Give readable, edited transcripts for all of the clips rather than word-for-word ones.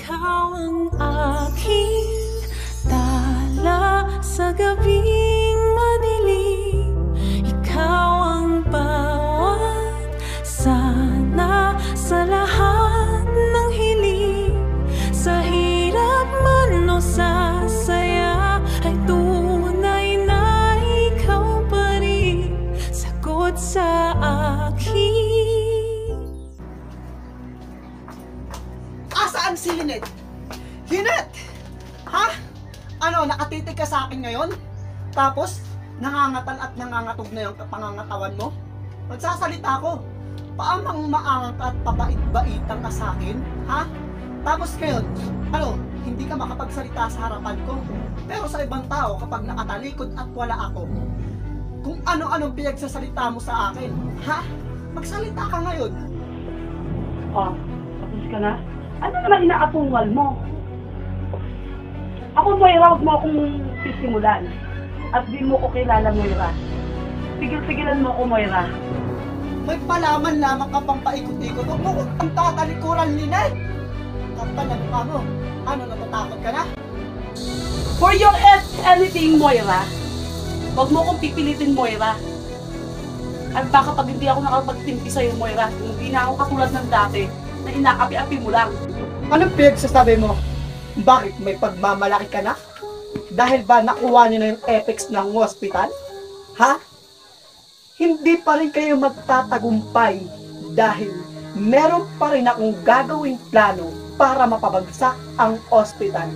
Ikaw ang aking tala sa gabing madilim. Ikaw ang bawat sana sa lahat ng hiling. Sa hirap man o sa saya ay tunay na ikaw pa rin. Sagot sa akin. Asaan si Lynette? Lynette! Ha? Ano, nakatitig ka sa akin ngayon? Tapos, nangangatal at nangangatog na yung pangangatawan mo? Magsasalita ako. Paamang maangang ka at pabait-baitan ka sa akin? Ha? Tapos ngayon, ano, hindi ka makapagsalita sa harapan ko. Pero sa ibang tao, kapag nakatalikod at wala ako, kung ano-anong pinagsasalita mo sa akin, ha? Magsalita ka ngayon. Oh, tapos ka na? Ano naman inaatungal mo? Ako, Moira, huwag mo akong sisimulan. At di mo ko kilala, Moira. Tigil-tigilan mo ako, Moira. May palaman lamang ka pang paikot-ikot. Huwag mo kung tatalikuran, Lynette! Kapal na mukha mo. Ano, natatakot ka na? For your anything, Moira, huwag mo akong pipilitin, Moira. At baka pag hindi ako nakapagtimpi sa'yo, Moira, hindi na ako katulad ng dati na inaapi-api mo lang. Anong pinagsasabi mo? Bakit? May pagmamalaki ka na? Dahil ba nakuha niyo na yung apex ng hospital? Ha? Hindi pa rin kayo magtatagumpay dahil meron pa rin akong gagawing plano para mapabagsak ang hospital.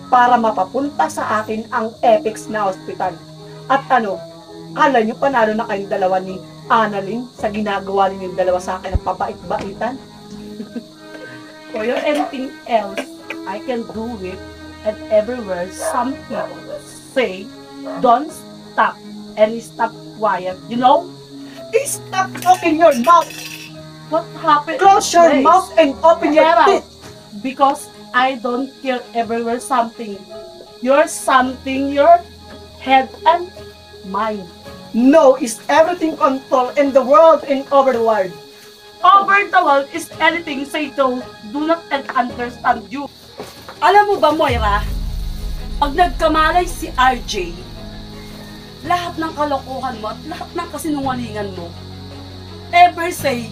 Para mapapunta sa akin ang apex na hospital. At ano, kala nyo panalo na kayong dalawa ni Annalyn sa ginagawa ninyong dalawa sa akin ng pabait-baitan? For your anything else, I can do it. And everywhere, some people say, don't stop and stop quiet. You know? Stop opening your mouth! What happened? Close your Please. mouth and open your Get out. teeth! Because I don't care everywhere something. You're something, your head and mind. No is everything control in the world and over the world. Over the world is anything say do not understand you. Alam mo ba, Moira, pag nagkamalay si RJ, lahat ng kalokohan mo at lahat ng kasinungalingan mo, ever say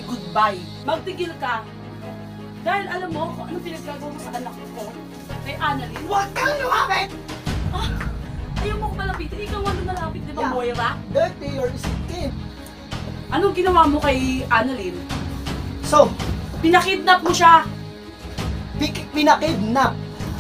goodbye. Magtigil ka. Dahil alam mo kung ano pinagagawa mo sa anak ko, kay Annalyn. Huwag kang lumapit! Ah, ayaw mo ko malapitin. Ikaw ano nalapit, di ba, Yeah. Moira? Dirty your skin. Anong ginawa mo kay Annalyn? So, Pinakidnap mo siya. pinakidnap.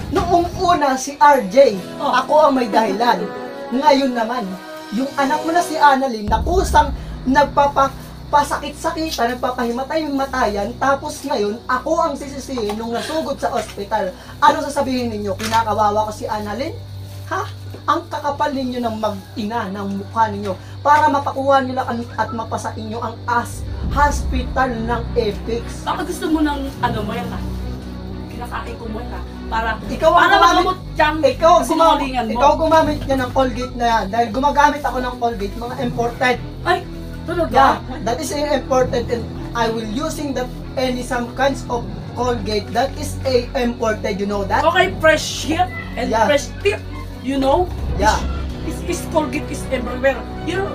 Noong una si RJ, Oh. ako ang may dahilan. Ngayon naman, yung anak mo na si Annalyn na kusang nagpapasakit-sakitan, nagpapahimatay-matayan, tapos ngayon, ako ang sisisihin nung nasugod sa ospital. Ano sasabihin ninyo? Kinakawawa ko si Annalyn? Ha? Ang kakapal ninyo ng mag-ina ng mukha ninyo para mapakuha nyo lang at mapasa inyo ang hospital ng Apex. Baka gusto mo ng ano, Moira? Kinakain ko, Moira. Para Ikaw ang para gumamit, magamot diyang kasinungalingan mo. ikaw gumamit niya ng Colgate na yan. Dahil gumagamit ako ng Colgate, mga imported. Ay, talaga? Yeah, that is imported and I will using that some kinds of Colgate that is imported, you know that? Okay, fresh here and Yeah. fresh tip. You know? Yeah. Is Colgate is everywhere. You're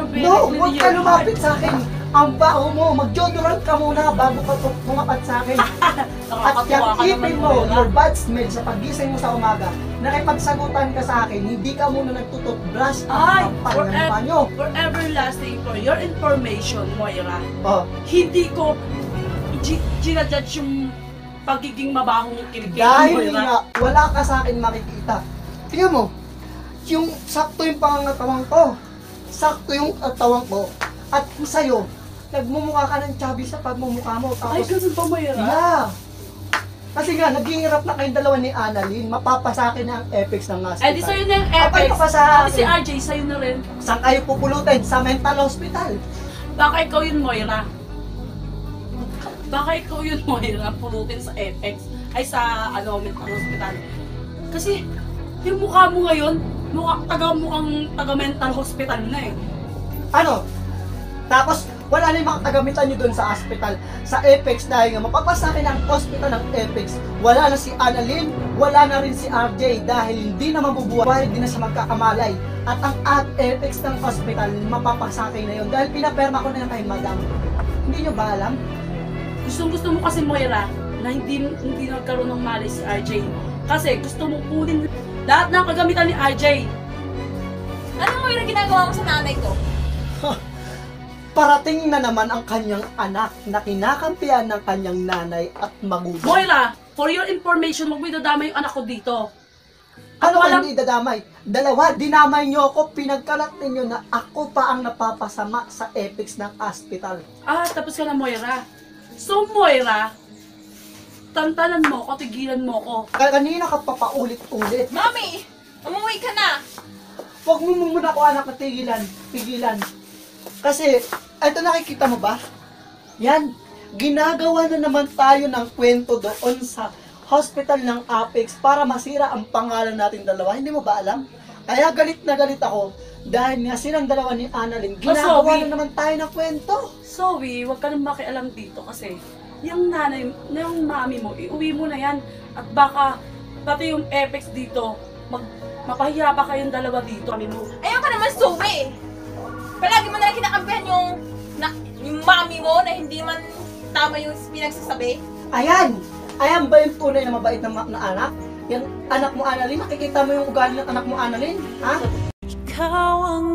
very No, clean huwag in ka your lumapit sa akin. Ang baho mo, mag-deodorant ka muna bago ka pumapat sa akin. At Nakakatuwa yung ka naman, ipin mo, Moira. your bad smell sa pagising mo sa umaga, nakipagsagutan ka sa akin, hindi ka muna nagtututbrush Ay, ang kapal ng mukha nyo. for everlasting, for your information, Moira, Oh, hindi ko ginajudge yung pagiging mabahong kilikili, dahil Moira. nga, wala ka sa akin makikita. Tingnan mo, yung sakto yung pangangatawang ko, sakto yung atawang ko, at sa'yo, nagmumukha ka ng chubby sa pagmumukha mo. Ay, Tapos, ganun ba, Moira? yeah. Kasi nga, naghihirap na kayong dalawa ni Annalyn, mapapasakin na ang Apex ng hospital. Eh, di sa'yo na yung Kapag Apex. ka sa Pati si akin, RJ, sa'yo na rin. saan kayo pupulutin? Sa mental hospital. Baka ikaw yun, Moira. Baka ikaw yun, Moira, pulutin sa Apex. Ay, sa, mental hospital. Kasi, yung mukha mo ngayon, mukhang taga-mental hospital na eh. Ano? Tapos, Wala na yung mga kagamitan nyo doon sa hospital, sa Apex, dahil nga mapapasakay ng hospital ng Apex. Wala na si Annalyn, wala na rin si RJ dahil hindi na mabubuhay, hindi na siya magkakamalay. At ang Apex ng hospital, mapapasakay na yun dahil pinaperma ko na yan kay madam. Hindi nyo ba alam? Gusto mo kasi, Moira, na hindi nagkaroon ng malay si RJ. Kasi gusto mo kunin lahat ng kagamitan ni RJ. Ano Moira ginagawa mo sa nanay ko? Parating na naman ang kanyang anak na kinakampihan ng kanyang nanay at magulang. Moira, for your information, huwag mo idadama yung anak ko dito. Ano Walang- hindi dadamay? Dalawa, dinamay nyo ako, pinagkalat ninyo na ako pa ang napapasama sa Apex ng hospital. Tapos ka na, Moira. So, Moira, tantanan mo ko, tigilan mo ko. Kanina ka pa paulit-ulit. Mami! Umuwi ka na! Huwag mo muna ako anak na tigilan. Kasi, eto nakikita mo ba? Yan, ginagawa na naman tayo ng kwento doon sa hospital ng Apex para masira ang pangalan natin dalawa. Hindi mo ba alam? Kaya galit na galit ako dahil nga silang dalawa ni Annalyn, ginagawa Zoe. na naman tayo ng kwento. Zoe, huwag ka nang makialam dito kasi yung nanay, yung mami mo, iuwi mo na yan. At baka, pati yung Apex dito, mapahiya pa kayong dalawa dito. Mami mo. Ayaw ka naman suwi! Palagi mo na lang kinakampihan yung mami mo na hindi man tama yung pinagsasabi. Ayan ba yung tunay na mabait na anak? Yung anak mo Annalyn, nakikita mo yung ugali ng anak mo Annalyn? Ha? Ikaw ang